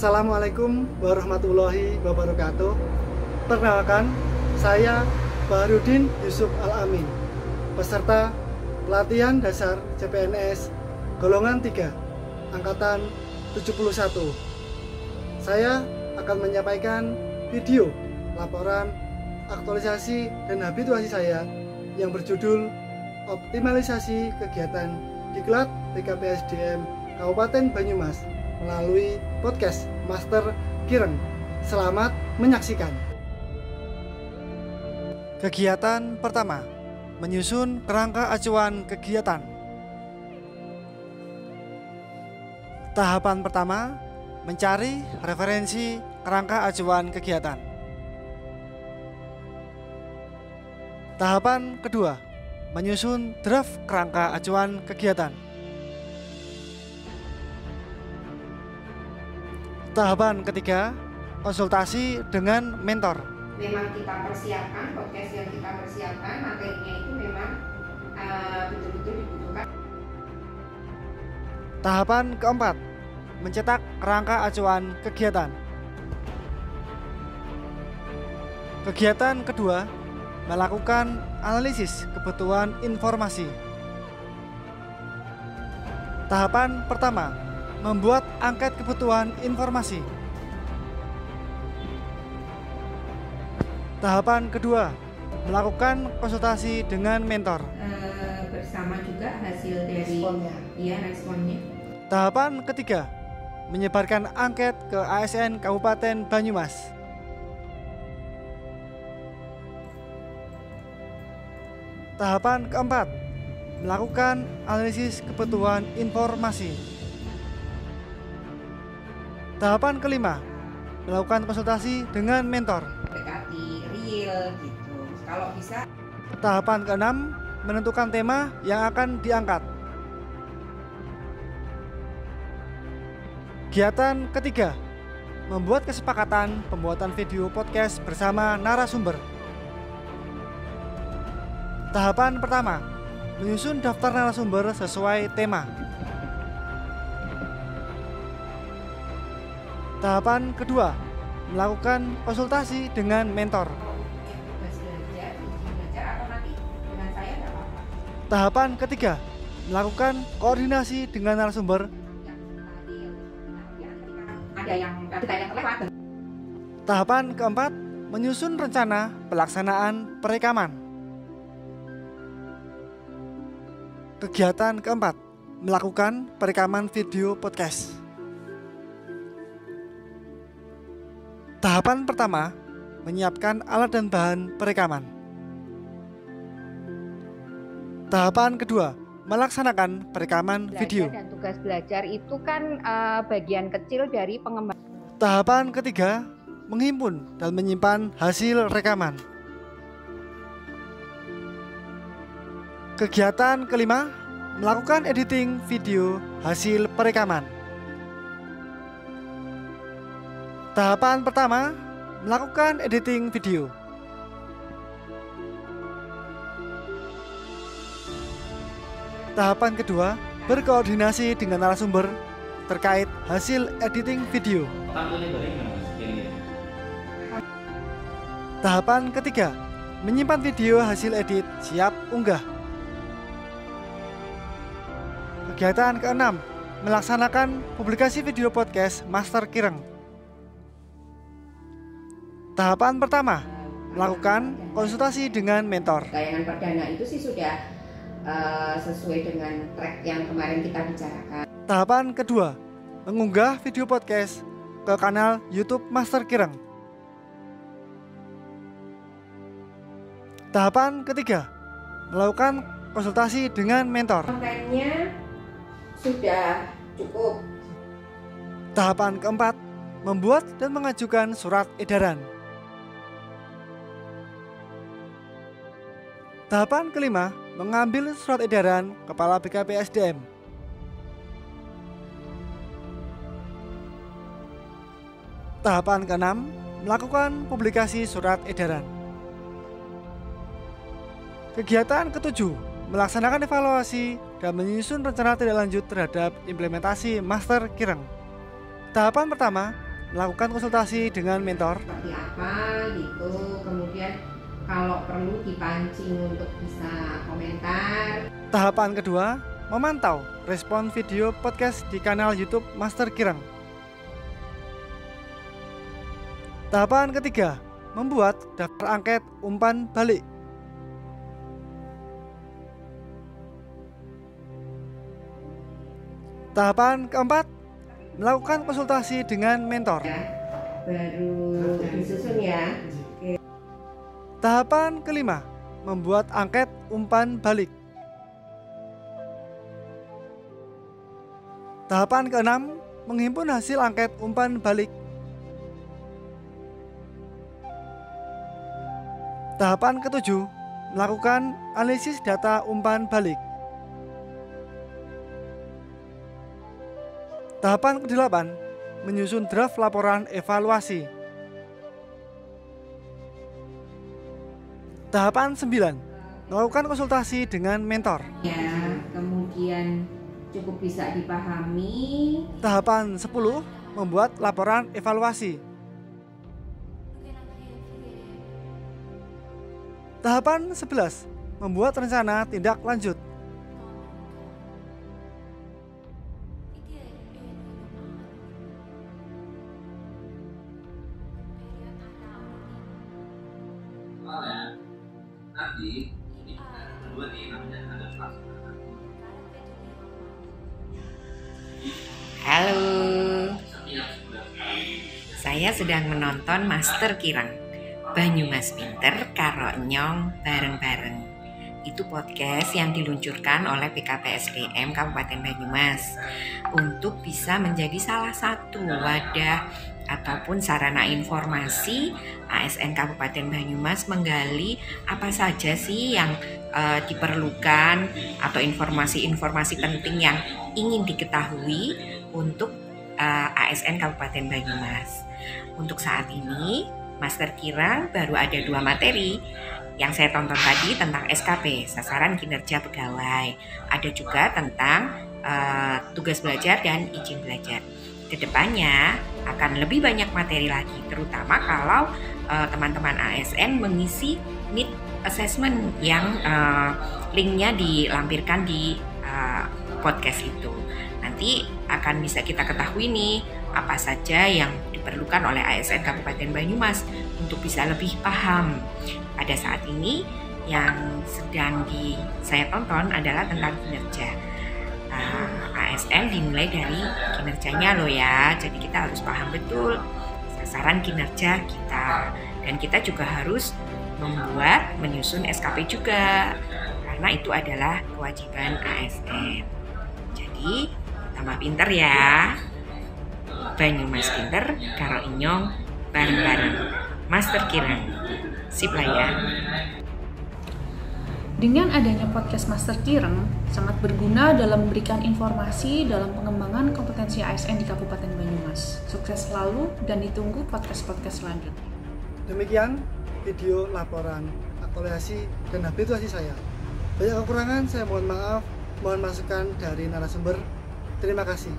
Assalamualaikum warahmatullahi wabarakatuh. Perkenalkan, saya Baharudin Yusuf Al-Amin, peserta pelatihan dasar CPNS golongan 3, angkatan 71. Saya akan menyampaikan video laporan aktualisasi dan habituasi saya yang berjudul optimalisasi kegiatan Diklat BKPSDM Kabupaten Banyumas melalui podcast Master Kireng. Selamat menyaksikan. Kegiatan pertama, menyusun kerangka acuan kegiatan. Tahapan pertama, mencari referensi kerangka acuan kegiatan. Tahapan kedua, menyusun draft kerangka acuan kegiatan. Tahapan ketiga, konsultasi dengan mentor. Memang kita persiapkan, podcast yang kita persiapkan, materinya itu memang betul-betul dibutuhkan. Tahapan keempat, mencetak kerangka acuan kegiatan. Kegiatan kedua, melakukan analisis kebutuhan informasi. Tahapan pertama, membuat angket kebutuhan informasi. Tahapan kedua, melakukan konsultasi dengan mentor. Bersama juga hasil dari responnya. Tahapan ketiga, menyebarkan angket ke ASN Kabupaten Banyumas. Tahapan keempat, melakukan analisis kebutuhan informasi. Tahapan kelima, melakukan konsultasi dengan mentor. Dekati real gitu. Kalau bisa. Tahapan keenam, menentukan tema yang akan diangkat. Kegiatan ketiga, membuat kesepakatan pembuatan video podcast bersama narasumber. Tahapan pertama, menyusun daftar narasumber sesuai tema. Tahapan kedua, melakukan konsultasi dengan mentor. Tahapan ketiga, melakukan koordinasi dengan narasumber. Tahapan keempat, menyusun rencana pelaksanaan perekaman. Kegiatan keempat, melakukan perekaman video podcast. Tahapan pertama, menyiapkan alat dan bahan perekaman. Tahapan kedua, melaksanakan perekaman video. Dan tugas belajar itu kan bagian kecil dari pengembangan. Tahapan ketiga, menghimpun dan menyimpan hasil rekaman. Kegiatan kelima, melakukan editing video hasil perekaman. Tahapan pertama, melakukan editing video. Tahapan kedua, berkoordinasi dengan narasumber terkait hasil editing video. Tahapan ketiga, menyimpan video hasil edit siap unggah. Kegiatan keenam, melaksanakan publikasi video podcast Master Kireng. Tahapan pertama, melakukan konsultasi dengan mentor. Tayangan perdana itu sih sudah sesuai dengan track yang kemarin kita bicarakan. Tahapan kedua, mengunggah video podcast ke kanal YouTube Master Kireng. Tahapan ketiga, melakukan konsultasi dengan mentor. Kontennya sudah cukup. Tahapan keempat, membuat dan mengajukan surat edaran. Tahapan kelima, mengambil surat edaran Kepala BKPSDM. Tahapan keenam, melakukan publikasi surat edaran. Kegiatan ketujuh, melaksanakan evaluasi dan menyusun rencana tindak lanjut terhadap implementasi Master Kireng. Tahapan pertama, melakukan konsultasi dengan mentor. Seperti apa gitu, kemudian kalau perlu dipancing untuk bisa komentar. Tahapan kedua, memantau respon video podcast di kanal YouTube Master Kirang. Tahapan ketiga, membuat daftar angket umpan balik. Tahapan keempat, melakukan konsultasi dengan mentor. Ya, baru disusun ya. Tahapan kelima, membuat angket umpan balik. Tahapan keenam, menghimpun hasil angket umpan balik. Tahapan ketujuh, melakukan analisis data umpan balik. Tahapan ke-8, menyusun draft laporan evaluasi. Tahapan 9, melakukan konsultasi dengan mentor. Ya, kemudian cukup bisa dipahami. Tahapan 10, membuat laporan evaluasi. Tahapan 11, membuat rencana tindak lanjut. Nanti ini kedua nih namanya ada kelas. Halo, saya sedang menonton Master Kirang Banyumas Pinter Karo Nyong bareng-bareng. Itu podcast yang diluncurkan oleh PKPSDM Kabupaten Banyumas untuk bisa menjadi salah satu wadah ataupun sarana informasi ASN Kabupaten Banyumas menggali apa saja sih yang diperlukan atau informasi-informasi penting yang ingin diketahui untuk ASN Kabupaten Banyumas. Untuk saat ini Master Kirang baru ada 2 materi yang saya tonton tadi tentang SKP, sasaran kinerja pegawai. Ada juga tentang tugas belajar dan izin belajar. Kedepannya akan lebih banyak materi lagi, terutama kalau teman-teman ASN mengisi need assessment yang linknya dilampirkan di podcast itu. Nanti akan bisa kita ketahui nih apa saja yang diperlukan oleh ASN Kabupaten Banyumas untuk bisa lebih paham. Pada saat ini yang sedang saya tonton adalah tentang kinerja. ASN dimulai dari kinerjanya loh ya, jadi kita harus paham betul sasaran kinerja kita, dan kita juga harus menyusun SKP juga, karena itu adalah kewajiban ASN. Jadi tambah pinter ya, Banyumas Pinter Karo Inyong bareng-bareng Master Kirang. Sip lah ya. Dengan adanya podcast Master Kirang sangat berguna dalam memberikan informasi dalam pengembangan kompetensi ASN di Kabupaten Banyumas. Sukses selalu dan ditunggu podcast-podcast selanjutnya. Demikian video laporan aktualisasi dan habituasi saya. Banyak kekurangan, saya mohon maaf, mohon masukan dari narasumber. Terima kasih.